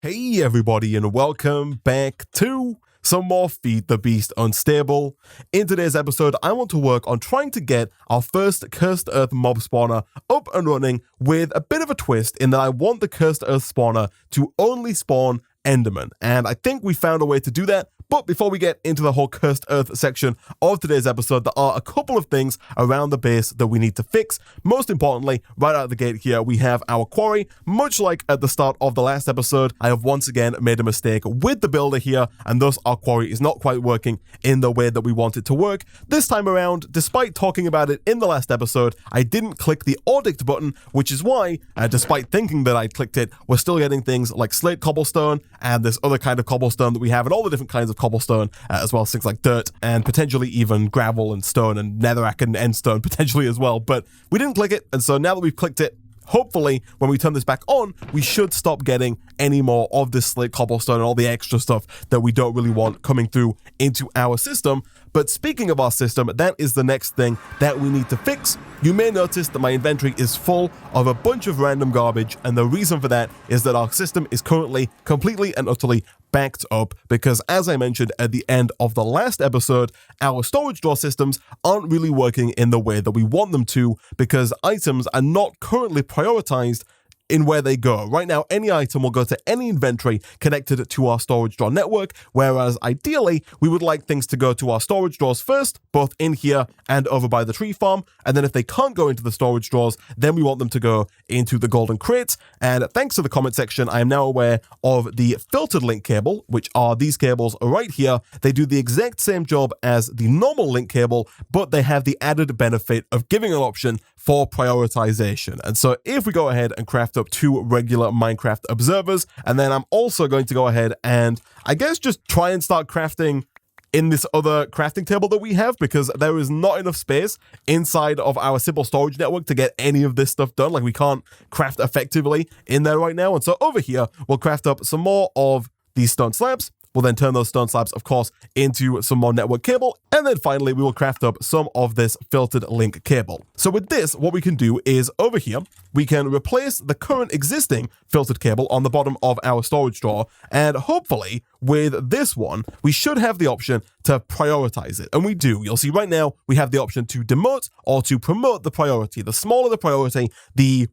Hey everybody, and welcome back to some more Feed the Beast Unstable. In today's episode, I want to work on trying to get our first Cursed Earth mob spawner up and running with a bit of a twist in that I want the Cursed Earth spawner to only spawn Enderman, and I think we found a way to do that. But before we get into the whole Cursed Earth section of today's episode, there are a couple of things around the base that we need to fix. Most importantly, right out of the gate here, we have our quarry. Much like at the start of the last episode, I have once again made a mistake with the builder here, and thus our quarry is not quite working in the way that we want it to work. This time around, despite talking about it in the last episode, I didn't click the audit button, which is why, despite thinking that I clicked it, we're still getting things like slate cobblestone and this other kind of cobblestone that we have, and all the different kinds of cobblestone, as well as things like dirt and potentially even gravel and stone and netherrack and endstone potentially as well. But we didn't click it, and so now that we've clicked it, hopefully when we turn this back on, we should stop getting any more of this slate cobblestone and all the extra stuff that we don't really want coming through into our system. But speaking of our system, that is the next thing that we need to fix. You may notice that my inventory is full of a bunch of random garbage, and the reason for that is that our system is currently completely and utterly backed up because, as I mentioned at the end of the last episode, our storage drawer systems aren't really working in the way that we want them to because items are not currently prioritized in where they go. Right now, any item will go to any inventory connected to our storage drawer network, whereas ideally, we would like things to go to our storage drawers first, both in here and over by the tree farm, and then if they can't go into the storage drawers, then we want them to go into the golden crates. And thanks to the comment section, I am now aware of the filtered link cable, which are these cables right here. They do the exact same job as the normal link cable, but they have the added benefit of giving an option for prioritization. And so if we go ahead and craft up 2 regular Minecraft observers, and then I'm also going to go ahead and I guess just try and start crafting in this other crafting table that we have, because there is not enough space inside of our simple storage network to get any of this stuff done. Like, we can't craft effectively in there right now. And so over here, we'll craft up some more of these stone slabs. We'll then turn those stone slabs, of course, into some more network cable. And then finally, we will craft up some of this filtered link cable. So with this, what we can do is over here, we can replace the current existing filtered cable on the bottom of our storage drawer. And hopefully with this one, we should have the option to prioritize it. And we do. You'll see right now, we have the option to demote or to promote the priority. The smaller the priority, the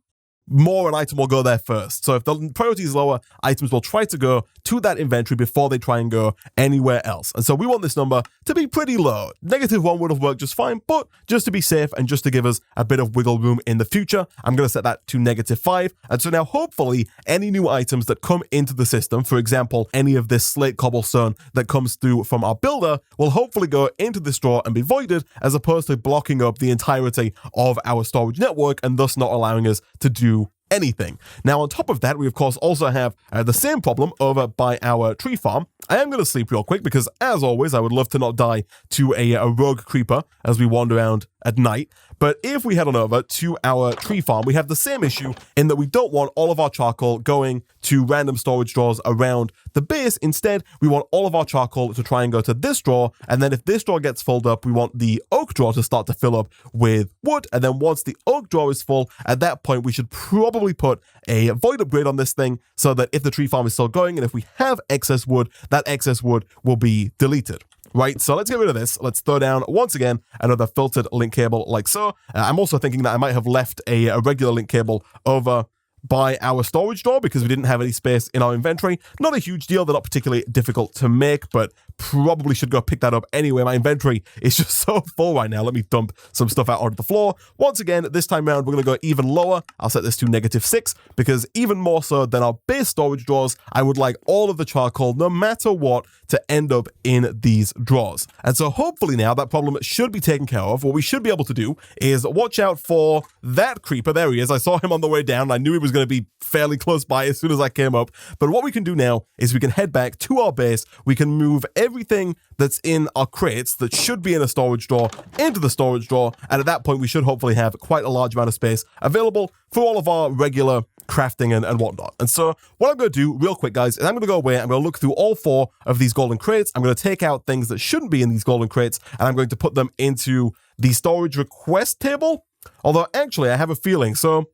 more an item will go there first. So if the priority is lower, items will try to go to that inventory before they try and go anywhere else. And so we want this number to be pretty low. -1 would have worked just fine, but just to be safe and just to give us a bit of wiggle room in the future, I'm going to set that to -5. And so now hopefully any new items that come into the system, for example, any of this slate cobblestone that comes through from our builder, will hopefully go into this drawer and be voided, as opposed to blocking up the entirety of our storage network and thus not allowing us to do anything. Now, on top of that, we of course also have the same problem over by our tree farm. I am going to sleep real quick because, as always, I would love to not die to a rogue creeper as we wander around at night. But if we head on over to our tree farm, we have the same issue in that we don't want all of our charcoal going to random storage drawers around the base. Instead, we want all of our charcoal to try and go to this drawer. And then if this drawer gets filled up, we want the oak drawer to start to fill up with wood. And then once the oak drawer is full, at that point, we should probably put a void upgrade on this thing so that if the tree farm is still going and if we have excess wood, that excess wood will be deleted. Right, so let's get rid of this. Let's throw down, once again, another filtered link cable like so. I'm also thinking that I might have left a regular link cable over by our storage drawer because we didn't have any space in our inventory. Not a huge deal, they're not particularly difficult to make, but probably should go pick that up anyway. My inventory is just so full right now. Let me dump some stuff out onto the floor. Once again, this time around, we're going to go even lower. I'll set this to -6 because even more so than our base storage drawers, I would like all of the charcoal, no matter what, to end up in these drawers. And so hopefully now that problem should be taken care of. What we should be able to do is watch out for that creeper. There he is. I saw him on the way down. I knew he was going to be fairly close by as soon as I came up. But what we can do now is we can head back to our base. We can move everything that's in our crates that should be in a storage drawer into the storage drawer. And at that point, we should hopefully have quite a large amount of space available for all of our regular crafting and whatnot. And so what I'm going to do real quick, guys, is I'm going to go away. I'm going to look through all 4 of these golden crates. I'm going to take out things that shouldn't be in these golden crates, and I'm going to put them into the storage request table. Although actually I have a feeling. So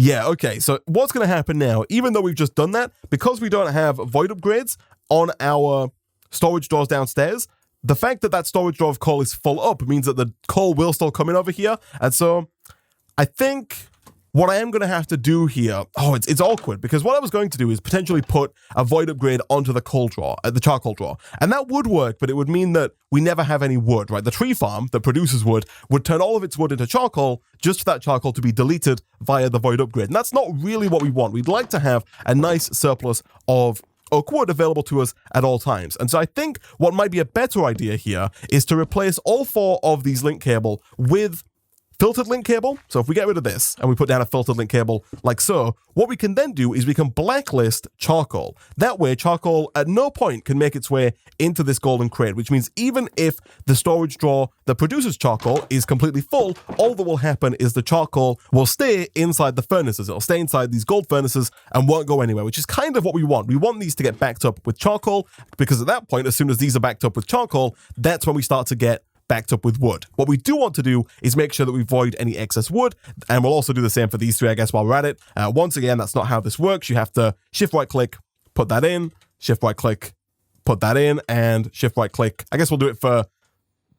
Yeah, okay, so what's going to happen now, even though we've just done that, because we don't have void upgrades on our storage drawers downstairs, the fact that that storage drawer of coal is full up means that the coal will still come in over here. And so I think what I am going to have to do here, it's awkward, because what I was going to do is potentially put a void upgrade onto the coal drawer, the charcoal drawer. And that would work, but it would mean that we never have any wood, right? The tree farm that produces wood would turn all of its wood into charcoal, just for that charcoal to be deleted via the void upgrade. And that's not really what we want. We'd like to have a nice surplus of oak wood available to us at all times. And so I think what might be a better idea here is to replace all 4 of these link cable with filtered link cable. So if we get rid of this and we put down a filtered link cable like so, what we can then do is we can blacklist charcoal. That way, charcoal at no point can make its way into this golden crate, which means even if the storage drawer that produces charcoal is completely full, all that will happen is the charcoal will stay inside the furnaces. It'll stay inside these gold furnaces and won't go anywhere, which is kind of what we want. We want these to get backed up with charcoal, because at that point, as soon as these are backed up with charcoal, that's when we start to get backed up with wood. What we do want to do is make sure that we void any excess wood, and we'll also do the same for these 3, I guess, while we're at it. Once again, that's not how this works. You have to shift right click, put that in, shift right click, put that in, and shift right click. I guess we'll do it for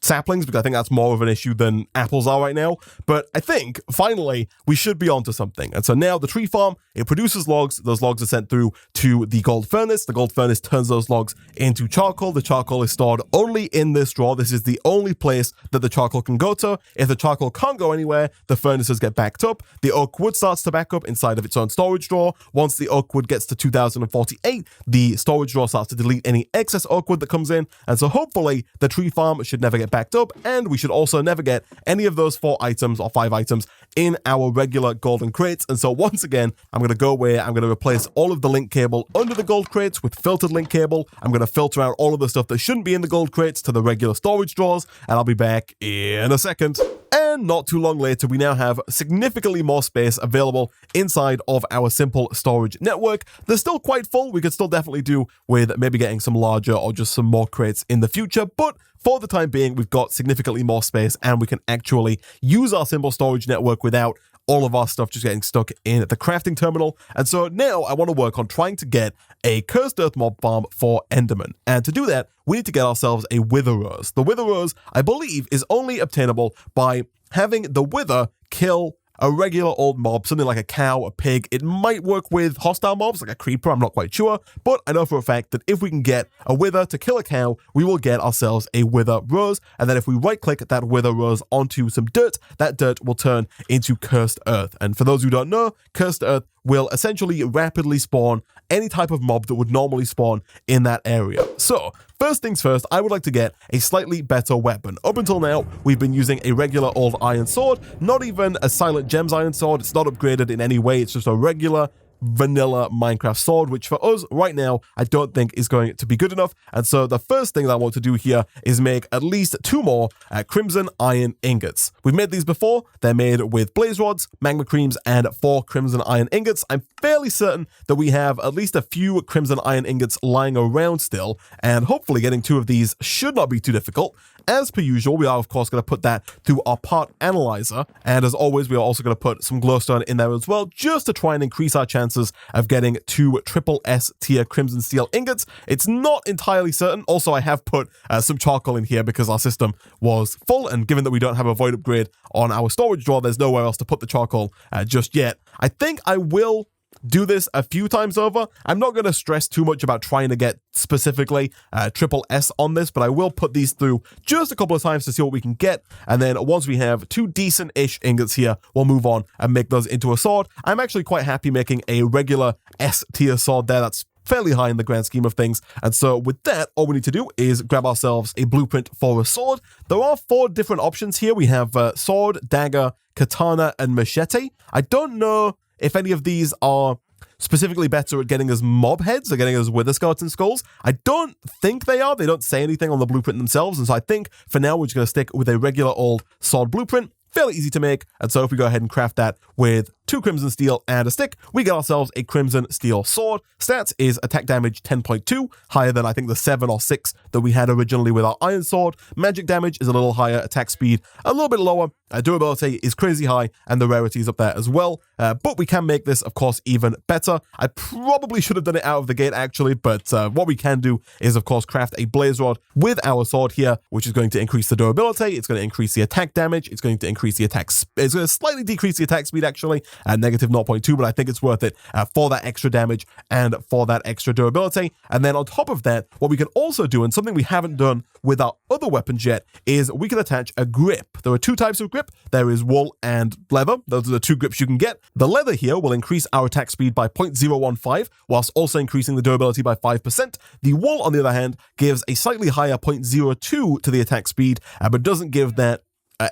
saplings, because I think that's more of an issue than apples are right now. But I think, finally, we should be onto something. And so now the tree farm, it produces logs. Those logs are sent through to the gold furnace. The gold furnace turns those logs into charcoal. The charcoal is stored only in this drawer. This is the only place that the charcoal can go to. If the charcoal can't go anywhere, the furnaces get backed up. The oak wood starts to back up inside of its own storage drawer. Once the oak wood gets to 2048, the storage drawer starts to delete any excess oak wood that comes in. And so hopefully the tree farm should never get backed up, and we should also never get any of those 4 items or 5 items in our regular golden crates. And so once again, I'm going to go away. I'm going to replace all of the link cable under the gold crates with filtered link cable. I'm going to filter out all of the stuff that shouldn't be in the gold crates to the regular storage drawers, and I'll be back in a second. And not too long later, we now have significantly more space available inside of our simple storage network. They're still quite full. We could still definitely do with maybe getting some larger or just some more crates in the future, but for the time being, we've got significantly more space, and we can actually use our simple storage network without all of our stuff just getting stuck in the crafting terminal. And so now I want to work on trying to get a cursed earth mob farm for Enderman. And to do that, we need to get ourselves a wither rose. The wither rose, I believe, is only obtainable by having the wither kill a regular old mob, something like a cow, a pig. It might work with hostile mobs, like a creeper, I'm not quite sure, but I know for a fact that if we can get a wither to kill a cow, we will get ourselves a wither rose, and then if we right-click that wither rose onto some dirt, that dirt will turn into cursed earth. And for those who don't know, cursed earth will essentially rapidly spawn any type of mob that would normally spawn in that area. So, first things first, I would like to get a slightly better weapon. Up until now, we've been using a regular old iron sword, not even a Silent Gems iron sword. It's not upgraded in any way. It's just a regular vanilla Minecraft sword, which for us right now, I don't think is going to be good enough. And so the first thing that I want to do here is make at least 2 more crimson iron ingots. We've made these before. They're made with blaze rods, magma creams, and 4 crimson iron ingots. I'm fairly certain that we have at least a few crimson iron ingots lying around still, and hopefully getting 2 of these should not be too difficult. As per usual, we are of course going to put that through our part analyzer, and as always, we are also going to put some glowstone in there as well, just to try and increase our chances of getting 2 triple S tier crimson steel ingots. It's not entirely certain. Also, I have put some charcoal in here because our system was full, and given that we don't have a void upgrade on our storage drawer, there's nowhere else to put the charcoal just yet. I think I will do this a few times over. I'm not going to stress too much about trying to get specifically triple S on this, but I will put these through just a couple of times to see what we can get. And then once we have 2 decent-ish ingots here, we'll move on and make those into a sword. I'm actually quite happy making a regular S tier sword there. That's fairly high in the grand scheme of things. And so with that, all we need to do is grab ourselves a blueprint for a sword. There are 4 different options here. We have sword, dagger, katana, and machete. I don't know if any of these are specifically better at getting us mob heads or getting us wither skeleton skulls. I don't think they are. They don't say anything on the blueprint themselves. And so I think for now, we're just going to stick with a regular old sword blueprint. Fairly easy to make. And so if we go ahead and craft that with 2 crimson steel, and a stick, we get ourselves a crimson steel sword. Stats is attack damage 10.2, higher than I think the 7 or 6 that we had originally with our iron sword. Magic damage is a little higher, attack speed a little bit lower, durability is crazy high, and the rarity is up there as well. But we can make this, of course, even better. I probably should have done it out of the gate, actually, but what we can do is, of course, craft a blaze rod with our sword here, which is going to increase the durability, it's going to increase the attack damage, it's going to increase the attack it's going to slightly decrease the attack speed, actually, at negative 0.2, but I think it's worth it for that extra damage and for that extra durability. And then on top of that, what we can also do, and something we haven't done with our other weapons yet, is we can attach a grip. There are 2 types of grip. There is wool and leather. Those are the 2 grips you can get. The leather here will increase our attack speed by 0.015, whilst also increasing the durability by 5%. The wool, on the other hand, gives a slightly higher 0.02 to the attack speed, but doesn't give that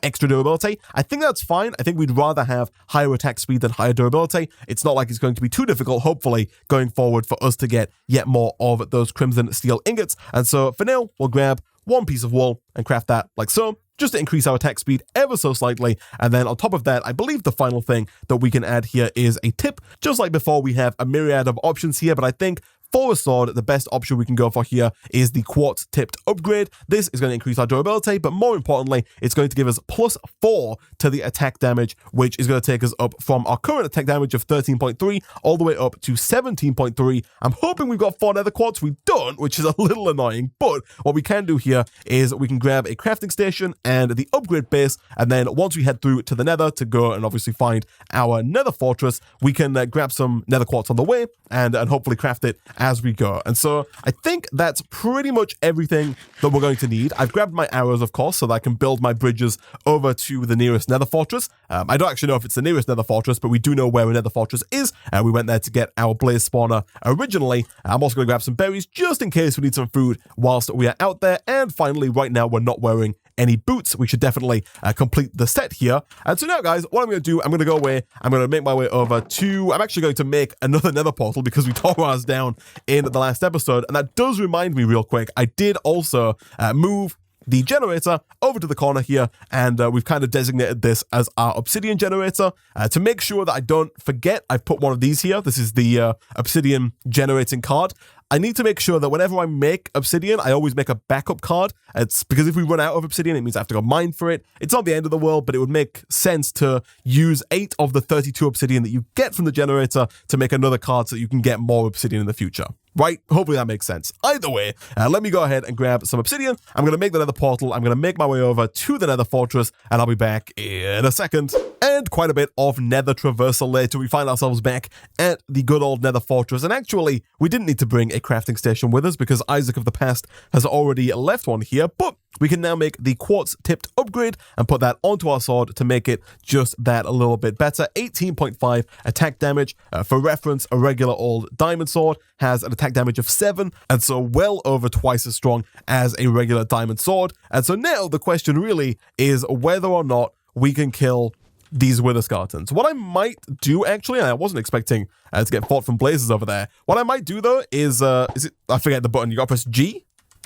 extra durability. I think that's fine. I think we'd rather have higher attack speed than higher durability. It's not like it's going to be too difficult, hopefully, going forward for us to get yet more of those crimson steel ingots. And so for now, we'll grab 1 piece of wool and craft that like so, just to increase our attack speed ever so slightly. And then on top of that, I believe the final thing that we can add here is a tip. Just like before, we have a myriad of options here, but I think for a sword, the best option we can go for here is the Quartz tipped upgrade. This is going to increase our durability, but more importantly, it's going to give us +4 to the attack damage, which is going to take us up from our current attack damage of 13.3 all the way up to 17.3. I'm hoping we've got 4 nether quartz. We don't, which is a little annoying, but what we can do here is we can grab a crafting station and the upgrade base, and then once we head through to the nether to go and obviously find our nether fortress, we can grab some nether quartz on the way and hopefully craft it as we go. And so I think that's pretty much everything that we're going to need. I've grabbed my arrows, of course, so that I can build my bridges over to the nearest nether fortress. I don't actually know if it's the nearest nether fortress, but we do know where a nether fortress is. We went there to get our blaze spawner originally. I'm also going to grab some berries just in case we need some food whilst we are out there. And finally, right now, we're not wearing any boots. We should definitely complete the set here. And so now, guys, what I'm going to do, I'm going to go away. I'm going to make my way over to, I'm actually going to make another nether portal because we tore ours down in the last episode. And that does remind me real quick, I did also move the generator over to the corner here, and we've kind of designated this as our Obsidian Generator. To make sure that I don't forget, I've put one of these here. This is the Obsidian generating card. I need to make sure that whenever I make obsidian, I always make a backup card. It's because if we run out of obsidian, it means I have to go mine for it. It's not the end of the world, but it would make sense to use 8 of the 32 obsidian that you get from the generator to make another card so that you can get more obsidian in the future. Right? Hopefully that makes sense. Either way, let me go ahead and grab some obsidian. I'm going to make the nether portal. I'm going to make my way over to the nether fortress, and I'll be back in a second. And quite a bit of nether traversal later, we find ourselves back at the good old nether fortress. And actually, we didn't need to bring a crafting station with us because Isaac of the Past has already left one here, but we can now make the quartz tipped upgrade and put that onto our sword to make it just that a little bit better. 18.5 attack damage. For reference, a regular old diamond sword has an attack damage of 7, and so well over twice as strong as a regular diamond sword. And so now the question really is whether or not we can kill these wither skeletons. What I might do, actually, and I wasn't expecting to get fought from blazes over there. What I might do, though, is it, I forget the button. You gotta press G?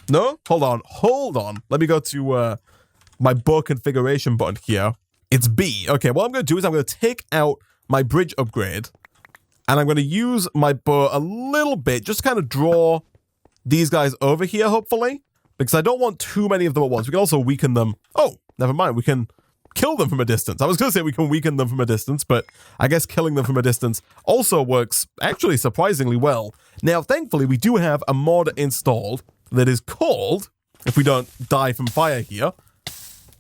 No? Hold on. Let me go to my bow configuration button here. It's B. Okay, what I'm gonna do is I'm gonna take out my bridge upgrade, and I'm gonna use my bow a little bit, just to kind of draw these guys over here, hopefully, because I don't want too many of them at once. We can also weaken them. Oh, never mind. We can kill them from a distance. I was going to say we can weaken them from a distance, but I guess killing them from a distance also works actually surprisingly well. Now, thankfully, we do have a mod installed that is called, if we don't die from fire here,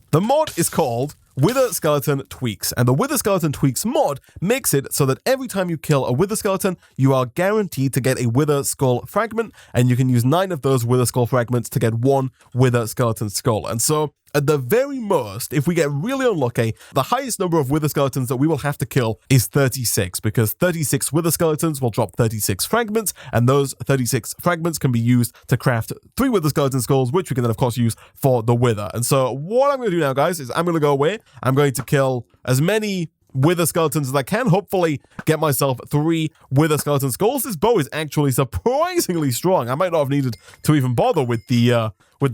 the mod is called Wither Skeleton Tweaks, and the Wither Skeleton Tweaks mod makes it so that every time you kill a wither skeleton, you are guaranteed to get a wither skull fragment, and you can use 9 of those wither skull fragments to get 1 wither skeleton skull. And so, at the very most, if we get really unlucky, the highest number of wither skeletons that we will have to kill is 36, because 36 wither skeletons will drop 36 fragments, and those 36 fragments can be used to craft 3 wither skeleton skulls, which we can then, of course, use for the wither. And so what I'm going to do now, guys, is I'm going to go away. I'm going to kill as many wither skeletons as I can, hopefully get myself 3 wither skeleton skulls. This bow is actually surprisingly strong. I might not have needed to even bother with the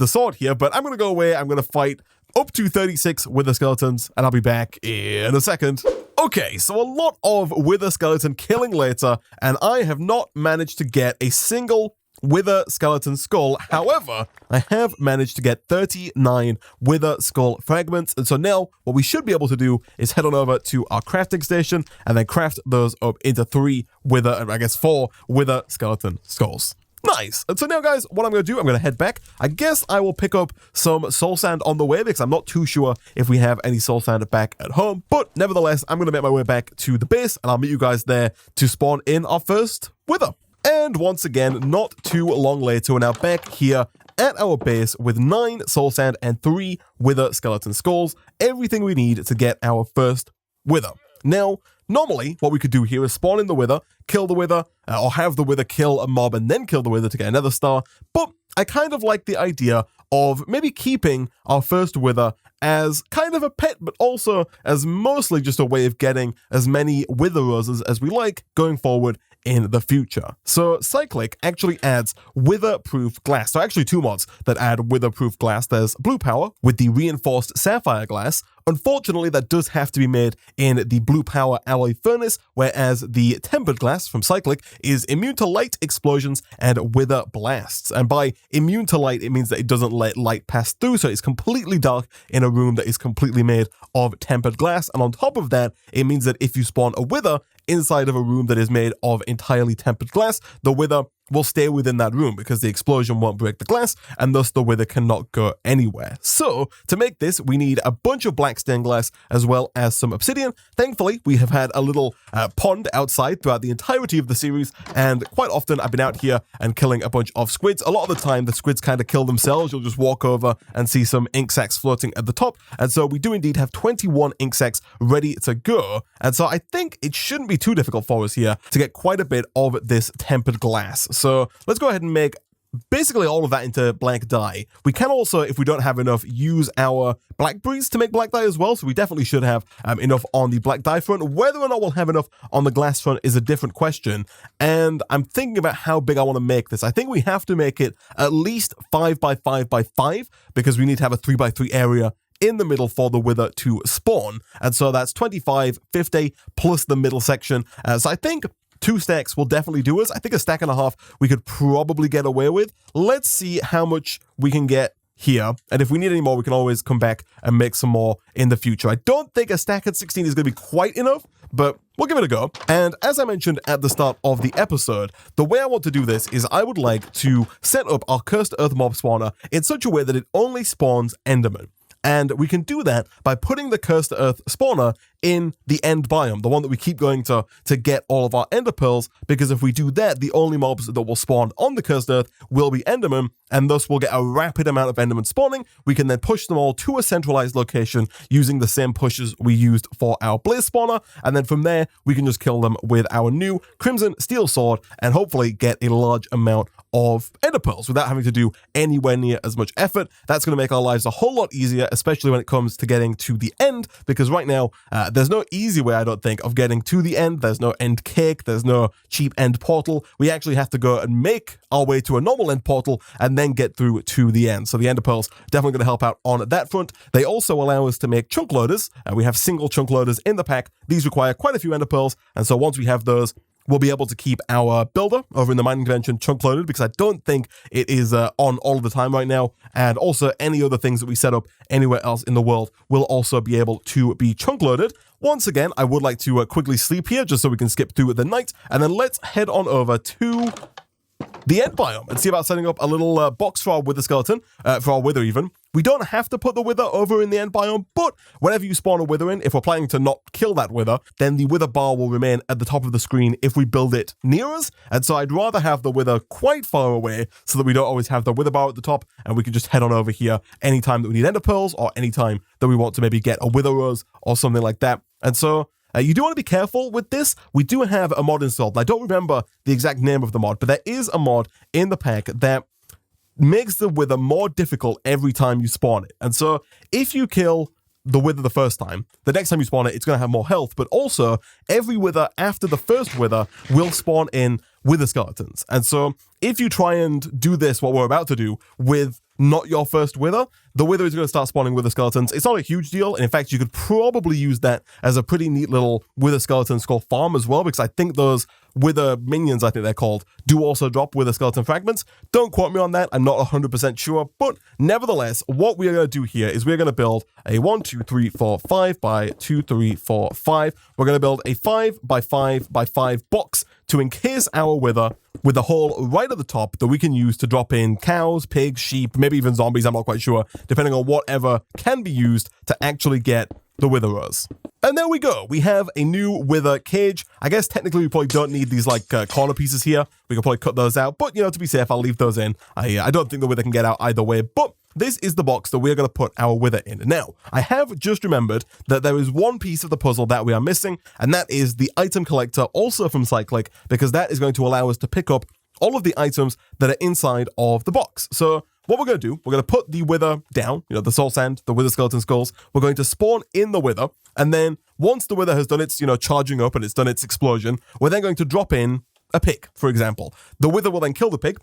sword here, but I'm going to go away. I'm going to fight up to 36 wither skeletons, and I'll be back in a second. Okay, so a lot of Wither skeleton killing later, and I have not managed to get a single Wither skeleton skull. However, I have managed to get 39 Wither skull fragments, and so now what we should be able to do is head on over to our crafting station and then craft those up into 4 Wither skeleton skulls. Nice. And so now, guys, what I'm going to do, I'm going to head back. I guess I will pick up some soul sand on the way because I'm not too sure if we have any soul sand back at home. But nevertheless, I'm going to make my way back to the base and I'll meet you guys there to spawn in our first Wither. And once again, not too long later, we're now back here at our base with 9 soul sand and 3 Wither skeleton skulls. Everything we need to get our first Wither. Now, normally, what we could do here is spawn in the Wither, kill the Wither, or have the Wither kill a mob and then kill the Wither to get another star, but I kind of like the idea of maybe keeping our first Wither as kind of a pet, but also as mostly just a way of getting as many Wither roses as we like going forward in the future. So Cyclic actually adds wither-proof glass. So actually 2 mods that add wither-proof glass. There's Blue Power with the reinforced sapphire glass. Unfortunately, that does have to be made in the Blue Power alloy furnace, whereas the tempered glass from Cyclic is immune to light, explosions, and wither blasts. And by immune to light, it means that it doesn't let light pass through, so it's completely dark in a room that is completely made of tempered glass. And on top of that, it means that if you spawn a Wither inside of a room that is made of entirely tempered glass, the Wither will stay within that room because the explosion won't break the glass, and thus the Wither cannot go anywhere. So, to make this, we need a bunch of black stained glass as well as some obsidian. Thankfully, we have had a little pond outside throughout the entirety of the series, and quite often I've been out here and killing a bunch of squids. A lot of the time, the squids kind of kill themselves. You'll just walk over and see some ink sacs floating at the top, and so we do indeed have 21 ink sacs ready to go, and so I think it shouldn't be too difficult for us here to get quite a bit of this tempered glass. So let's go ahead and make basically all of that into black dye. We can also, if we don't have enough, use our blackberries to make black dye as well. So we definitely should have enough on the black dye front. Whether or not we'll have enough on the glass front is a different question. And I'm thinking about how big I want to make this. I think we have to make it at least 5 by 5 by 5 because we need to have a 3 by 3 area in the middle for the Wither to spawn. And so that's 25, 50 plus the middle section. So I think 2 stacks will definitely do us. I think a stack and a half we could probably get away with. Let's see how much we can get here. And if we need any more, we can always come back and make some more in the future. I don't think a stack at 16 is going to be quite enough, but we'll give it a go. And as I mentioned at the start of the episode, the way I want to do this is I would like to set up our Cursed Earth mob spawner in such a way that it only spawns Enderman. And we can do that by putting the Cursed Earth spawner in the end biome, the one that we keep going to get all of our ender pearls, because if we do that, the only mobs that will spawn on the Cursed Earth will be Enderman, and thus we'll get a rapid amount of Enderman spawning. We can then push them all to a centralized location using the same pushes we used for our Blaze spawner, and then from there, we can just kill them with our new Crimson Steel Sword and hopefully get a large amount of ender pearls without having to do anywhere near as much effort. That's going to make our lives a whole lot easier, especially when it comes to getting to the end, because right now, there's no easy way, I don't think, of getting to the end. There's no end cake. There's no cheap end portal. We actually have to go and make our way to a normal end portal and then get through to the end. So the ender pearls definitely going to help out on that front. They also allow us to make chunk loaders. We have single chunk loaders in the pack. These require quite a few ender pearls, and so once we have those, we'll be able to keep our builder over in the mining convention chunk loaded, because I don't think it is on all of the time right now. And also any other things that we set up anywhere else in the world will also be able to be chunk loaded. Once again, I would like to quickly sleep here just so we can skip through the night. And then let's head on over to the end biome and see about setting up a little box for our Wither skeleton, for our Wither even. We don't have to put the Wither over in the end biome, but whenever you spawn a Wither in, if we're planning to not kill that Wither, then the Wither bar will remain at the top of the screen if we build it near us. And so I'd rather have the Wither quite far away so that we don't always have the Wither bar at the top, and we can just head on over here anytime that we need ender pearls or anytime that we want to maybe get a Wither rose or something like that. And so you do want to be careful with this. We do have a mod installed. I don't remember the exact name of the mod, but there is a mod in the pack that makes the Wither more difficult every time you spawn it. And so if you kill the Wither the first time, the next time you spawn it, it's going to have more health, but also every Wither after the first Wither will spawn in Wither skeletons. And so if you try and do this, what we're about to do, with not your first wither, the wither is going to start spawning wither skeletons. It's not a huge deal, and in fact, you could probably use that as a pretty neat little wither skeleton skull farm as well, because I think those wither minions, I think they're called, do also drop wither skeleton fragments. Don't quote me on that, I'm not 100% sure, but nevertheless, what we are going to do here is we're going to build a 1, 2, 3, 4, 5 by 2, 3, 4, 5. We're going to build a 5 by 5 by 5 box to encase our wither with a hole right at the top that we can use to drop in cows, pigs, sheep, maybe even zombies, I'm not quite sure, depending on whatever can be used to actually get the witherers. And there we go. We have a new wither cage. I guess technically we probably don't need these like corner pieces here. We can probably cut those out, but you know, to be safe, I'll leave those in. I don't think the wither can get out either way, but this is the box that we're going to put our wither in. Now, I have just remembered that there is one piece of the puzzle that we are missing, and that is the item collector, also from Cyclic, because that is going to allow us to pick up all of the items that are inside of the box. So what we're going to do, we're going to put the wither down, you know, the soul sand, the wither skeleton skulls. We're going to spawn in the wither, and then once the wither has done its, you know, charging up and it's done its explosion, we're then going to drop in a pig, for example. The wither will then kill the pig.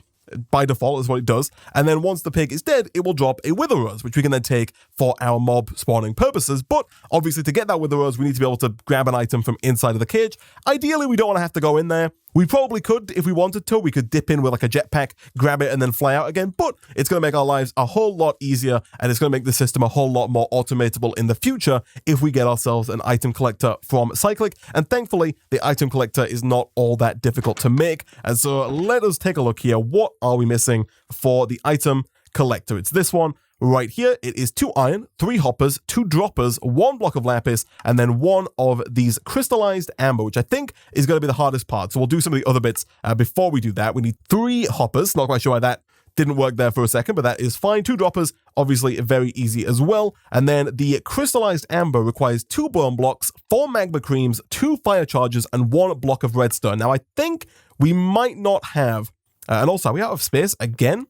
By default is what it does, and then once the pig is dead, it will drop a wither rose, which we can then take for our mob spawning purposes. But obviously, to get that wither rose, we need to be able to grab an item from inside of the cage. Ideally, we don't want to have to go in there. We probably could, if we wanted to, we could dip in with like a jetpack, grab it, and then fly out again, but it's going to make our lives a whole lot easier, and it's going to make the system a whole lot more automatable in the future if we get ourselves an item collector from Cyclic, and thankfully, the item collector is not all that difficult to make, and so let us take a look here. What are we missing for the item collector? It's this one. Right here, it is 2 iron, 3 hoppers, 2 droppers, 1 block of lapis, and then 1 of these crystallized amber, which I think is going to be the hardest part. So we'll do some of the other bits before we do that. We need 3 hoppers. Not quite sure why that didn't work there for a second, but that is fine. 2 droppers, obviously very easy as well. And then the crystallized amber requires 2 bone blocks, 4 magma creams, 2 fire charges, and 1 block of redstone. Now, I think we might not have, and also, are we out of space again?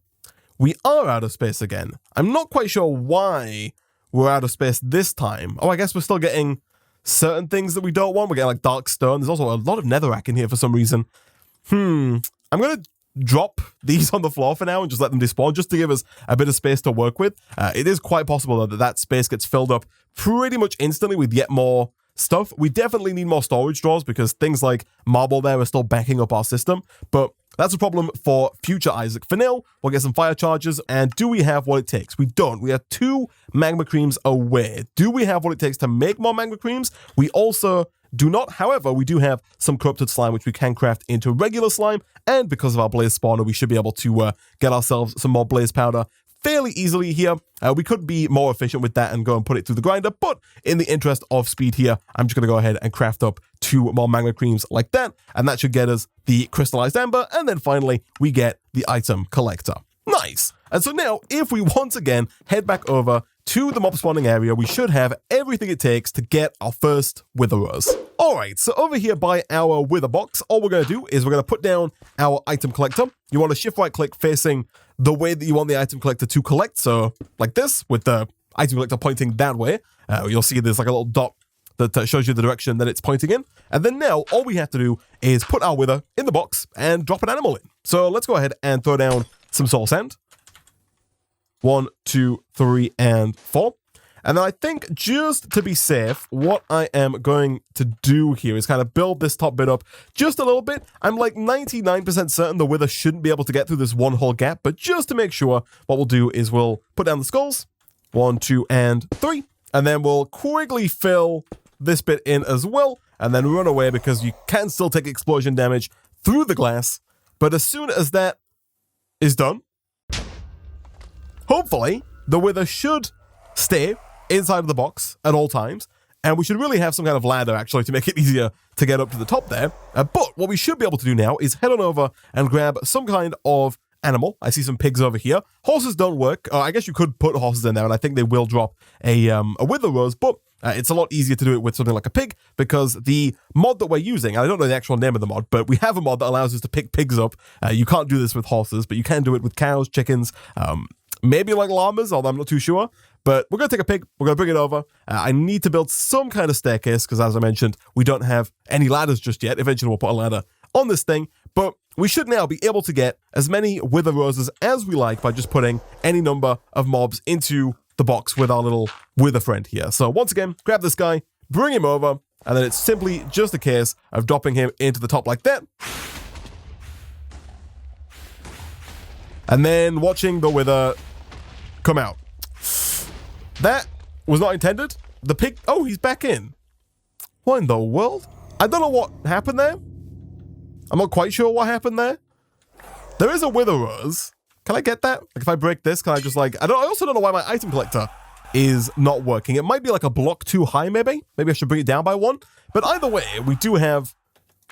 We are out of space again. I'm not quite sure why we're out of space this time. Oh, I guess we're still getting certain things that we don't want. We're getting like dark stone. There's also a lot of netherrack in here for some reason. I'm going to drop these on the floor for now and just let them despawn just to give us a bit of space to work with. It is quite possible though that space gets filled up pretty much instantly with yet more stuff. We definitely need more storage drawers because things like marble there are still backing up our system, but that's a problem for future Isaac. For now, we'll get some fire charges, and do we have what it takes? We don't. We are 2 magma creams away. Do we have what it takes to make more magma creams? We also do not. However, we do have some corrupted slime, which we can craft into regular slime, and because of our blaze spawner, we should be able to get ourselves some more blaze powder fairly easily here. We could be more efficient with that and go and put it through the grinder, but in the interest of speed here, I'm just going to go ahead and craft up 2 more magma creams like that, and that should get us the crystallized amber, and then finally, we get the item collector. Nice! And so now, if we once again head back over to the mob spawning area, we should have everything it takes to get our first witherers. Alright, so over here by our wither box, all we're going to do is we're going to put down our item collector. You want to shift right click facing the way that you want the item collector to collect, so like this, with the item collector pointing that way. You'll see there's like a little dot that shows you the direction that it's pointing in. And then now, all we have to do is put our wither in the box and drop an animal in. So let's go ahead and throw down some soul sand. 1, 2, 3, and 4. And then I think just to be safe, what I am going to do here is kind of build this top bit up just a little bit. I'm like 99% certain the wither shouldn't be able to get through this one whole gap, but just to make sure, what we'll do is we'll put down the skulls. 1, 2, and 3. And then we'll quickly fill this bit in as well, and then run away because you can still take explosion damage through the glass. But as soon as that is done, hopefully the wither should stay inside of the box at all times, and we should really have some kind of ladder actually to make it easier to get up to the top there. But what we should be able to do now is head on over and grab some kind of animal. I see some pigs over here. Horses don't work. I guess you could put horses in there, and I think they will drop a wither rose, but it's a lot easier to do it with something like a pig, because the mod that we're using, I don't know the actual name of the mod, but we have a mod that allows us to pick pigs up. You can't do this with horses, but you can do it with cows, chickens, maybe like llamas, although I'm not too sure. But we're going to take a pig, we're going to bring it over. I need to build some kind of staircase, because as I mentioned, we don't have any ladders just yet. Eventually we'll put a ladder on this thing, But we should now be able to get as many wither roses as we like by just putting any number of mobs into the box with our little wither friend here. So once again, grab this guy, bring him over, and then it's simply just a case of dropping him into the top like that. And then watching the wither come out. That was not intended. The pig... Oh, he's back in. What in the world? I don't know what happened there. I'm not quite sure what happened there. There is a wither rose. Can I get that? Like if I break this, can I just like... I also don't know why my item collector is not working. It might be like a block too high maybe. Maybe I should bring it down by one. But either way, we do have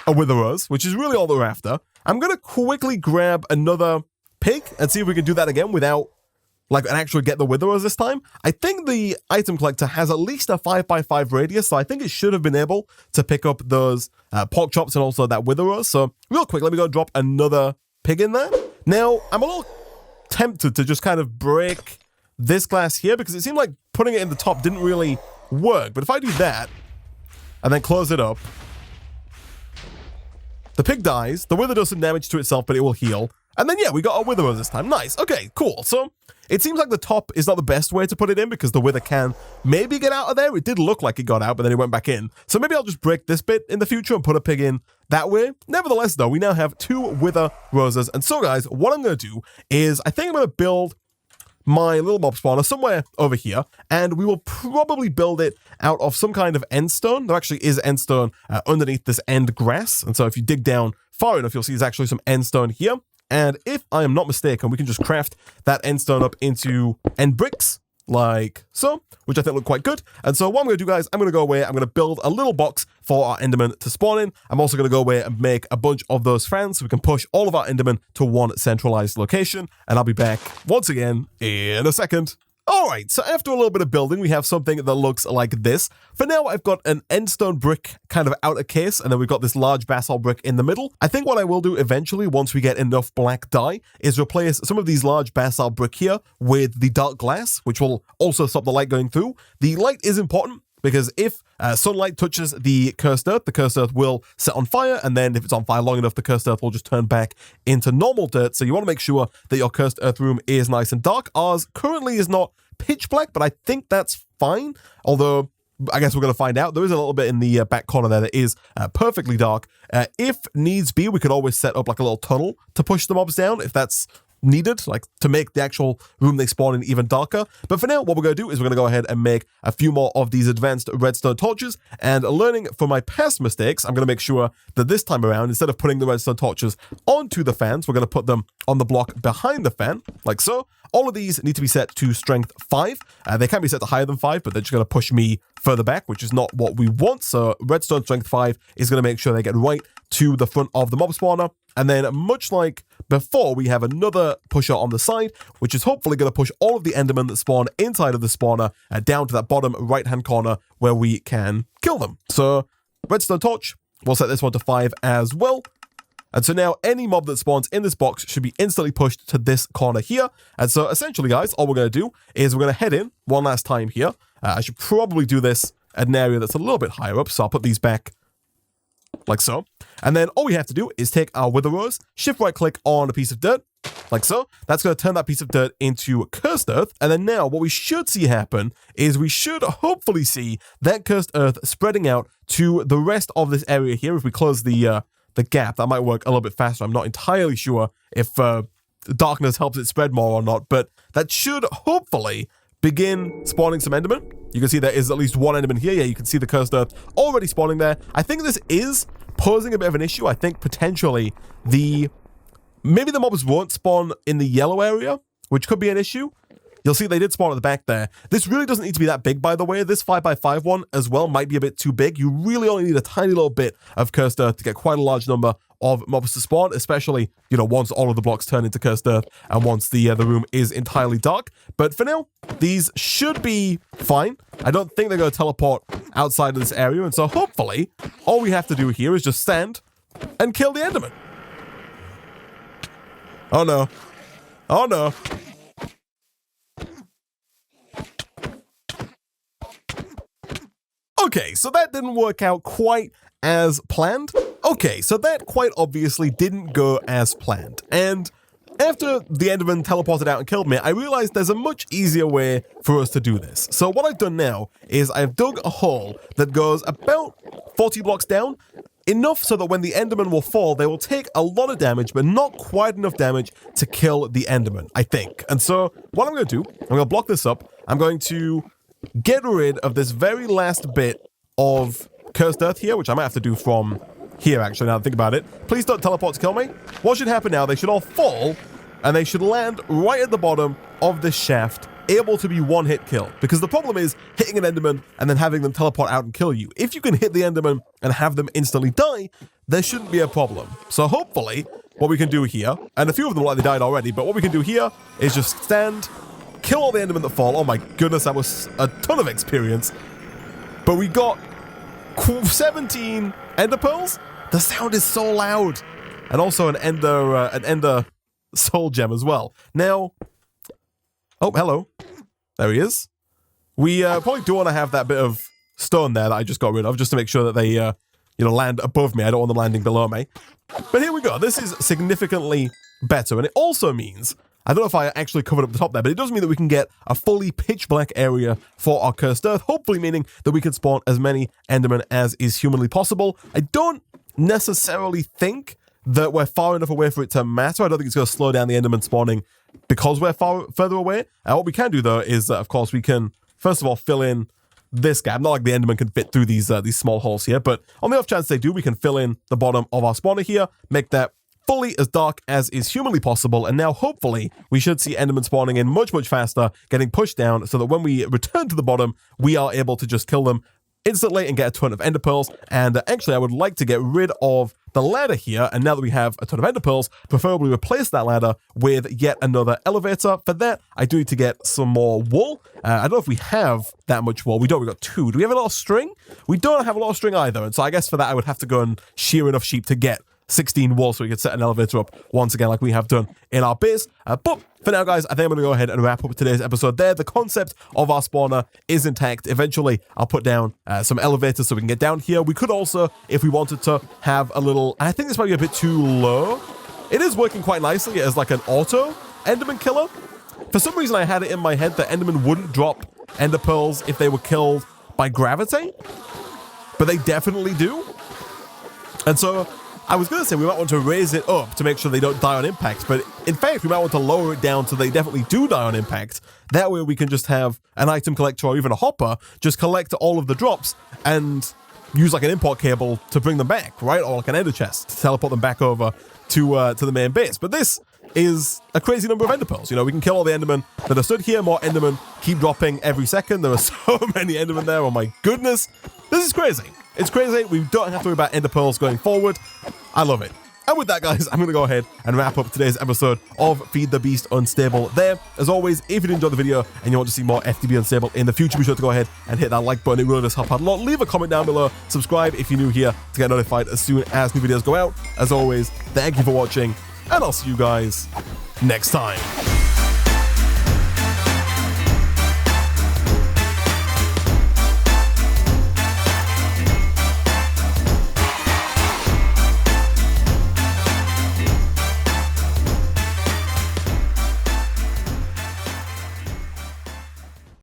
a wither rose, which is really all that we're after. I'm going to quickly grab another pig and see if we can do that again without like and actually get the wither rose this time. I think the item collector has at least a 5x5 radius, so I think it should have been able to pick up those pork chops and also that wither rose. So real quick, let me go drop another pig in there. Now, I'm a little tempted to just kind of break this glass here because it seemed like putting it in the top didn't really work. But if I do that and then close it up, the pig dies, the wither does some damage to itself, but it will heal. And then, yeah, we got a wither rose this time. Nice. Okay, cool. So it seems like the top is not the best way to put it in because the wither can maybe get out of there. It did look like it got out, but then it went back in. So maybe I'll just break this bit in the future and put a pig in that way. Nevertheless, though, we now have 2 wither roses. And so, guys, what I'm going to do is I think I'm going to build my little mob spawner somewhere over here, and we will probably build it out of some kind of end stone. There actually is end stone underneath this end grass. And so if you dig down far enough, you'll see there's actually some end stone here. And if I am not mistaken, we can just craft that end stone up into end bricks, like so, which I think look quite good. And so what I'm going to do, guys, I'm going to go away. I'm going to build a little box for our enderman to spawn in. I'm also going to go away and make a bunch of those fans so we can push all of our endermen to one centralized location. And I'll be back once again in a second. All right, so after a little bit of building, we have something that looks like this. For now, I've got an endstone brick kind of outer case, and then we've got this large basalt brick in the middle. I think what I will do eventually, once we get enough black dye, is replace some of these large basalt brick here with the dark glass, which will also stop the light going through. The light is important, because if sunlight touches the cursed earth will set on fire, and then if it's on fire long enough, the cursed earth will just turn back into normal dirt. So you want to make sure that your cursed earth room is nice and dark. Ours currently is not pitch black, but I think that's fine. Although, I guess we're going to find out. There is a little bit in the back corner there that is perfectly dark. If needs be, we could always set up like a little tunnel to push the mobs down if that's needed, like to make the actual room they spawn in even darker. But for now, what we're going to do is we're going to go ahead and make a few more of these advanced redstone torches. And learning from my past mistakes, I'm going to make sure that this time around, instead of putting the redstone torches onto the fans, we're going to put them on the block behind the fan, like so. All of these need to be set to strength 5. They can be set to higher than 5, but they're just going to push me further back, which is not what we want. So redstone strength 5 is going to make sure they get right to the front of the mob spawner. And then much like before, we have another pusher on the side, which is hopefully going to push all of the endermen that spawn inside of the spawner down to that bottom right-hand corner where we can kill them. So redstone torch, we'll set this one to 5 as well. And so now any mob that spawns in this box should be instantly pushed to this corner here. And so essentially, guys, all we're going to do is we're going to head in one last time here. I should probably do this at an area that's a little bit higher up. So I'll put these back like so. And then all we have to do is take our wither rose, shift right click on a piece of dirt, like so. That's going to turn that piece of dirt into cursed earth. And then now what we should see happen is we should hopefully see that cursed earth spreading out to the rest of this area here. If we close the gap, that might work a little bit faster. I'm not entirely sure if darkness helps it spread more or not, but that should hopefully begin spawning some endermen. You can see there is at least one enderman here. Yeah, you can see the cursed earth already spawning there. I think this is posing a bit of an issue. I think potentially maybe the mobs won't spawn in the yellow area, which could be an issue. You'll see they did spawn at the back there. This really doesn't need to be that big, by the way. This 5x5 one as well might be a bit too big. You really only need a tiny little bit of cursed earth to get quite a large number of mobs to spawn, especially, you know, once all of the blocks turn into cursed earth and once the room is entirely dark. But for now, these should be fine. I don't think they're going to teleport outside of this area. And so hopefully, all we have to do here is just stand and kill the enderman. Oh no. Oh no. Okay, so that didn't work out quite as planned. Okay, so that quite obviously didn't go as planned, and after the Enderman teleported out and killed me, I realized there's a much easier way for us to do this. So what I've done now is I've dug a hole that goes about 40 blocks down, enough so that when the Enderman will fall, they will take a lot of damage, but not quite enough damage to kill the Enderman, I think. And so what I'm going to do, I'm going to block this up. I'm going to get rid of this very last bit of cursed earth here, which I might have to do from here, actually, now that I think about it. Please don't teleport to kill me. What should happen now, they should all fall, and they should land right at the bottom of this shaft, able to be one-hit kill. Because the problem is hitting an Enderman and then having them teleport out and kill you. If you can hit the Enderman and have them instantly die, there shouldn't be a problem. So hopefully, what we can do here, and a few of them like they died already, but what we can do here is just stand, kill all the Endermen that fall. Oh my goodness, that was a ton of experience. But we got 17 Ender Pearls. The sound is so loud. And also an Ender Soul Gem as well. Now, oh, hello. There he is. We probably do want to have that bit of stone there that I just got rid of, just to make sure that they, land above me. I don't want them landing below me. But here we go. This is significantly better. And it also means, I don't know if I actually covered up the top there, but it does mean that we can get a fully pitch black area for our cursed earth, hopefully meaning that we can spawn as many Endermen as is humanly possible. I don't necessarily think that we're far enough away for it to matter. I don't think it's going to slow down the Enderman spawning because we're further away. What we can do, though, is, of course, we can, first of all, fill in this gap. Not like the Enderman can fit through these small holes here, but on the off chance they do, we can fill in the bottom of our spawner here, make that fully as dark as is humanly possible, and now hopefully we should see Enderman spawning in much, much faster, getting pushed down so that when we return to the bottom, we are able to just kill them instantly and get a ton of Ender Pearls. And actually, I would like to get rid of the ladder here, and now that we have a ton of Ender Pearls, preferably replace that ladder with yet another elevator. For that, I do need to get some more wool. I don't know if we have that much wool. We don't. We've got 2. Do we have a lot of string? We don't have a lot of string either, and so I guess for that, I would have to go and shear enough sheep to get 16 wool so we could set an elevator up once again like we have done in our base. But for now, guys, I think I'm going to go ahead and wrap up today's episode there. The concept of our spawner is intact. Eventually, I'll put down some elevators so we can get down here. We could also, if we wanted to, have a little... I think this might be a bit too low. It is working quite nicely as like an auto Enderman killer. For some reason, I had it in my head that Enderman wouldn't drop Ender Pearls if they were killed by gravity. But they definitely do. And so I was going to say we might want to raise it up to make sure they don't die on impact, but in fact, we might want to lower it down so they definitely do die on impact. That way we can just have an item collector or even a hopper just collect all of the drops and use like an import cable to bring them back, right? Or like an ender chest to teleport them back over to the main base. But this is a crazy number of Ender Pearls. You know, we can kill all the Endermen that are stood here. More Endermen keep dropping every second. There are so many Endermen there. Oh my goodness. This is crazy. It's crazy. We don't have to worry about Ender Pearls going forward. I love it. And with that, guys, I'm going to go ahead and wrap up today's episode of Feed the Beast Unstable there. As always, if you did enjoy the video and you want to see more FTB Unstable in the future, be sure to go ahead and hit that like button. It really does help out a lot. Leave a comment down below. Subscribe if you're new here to get notified as soon as new videos go out. As always, thank you for watching, and I'll see you guys next time.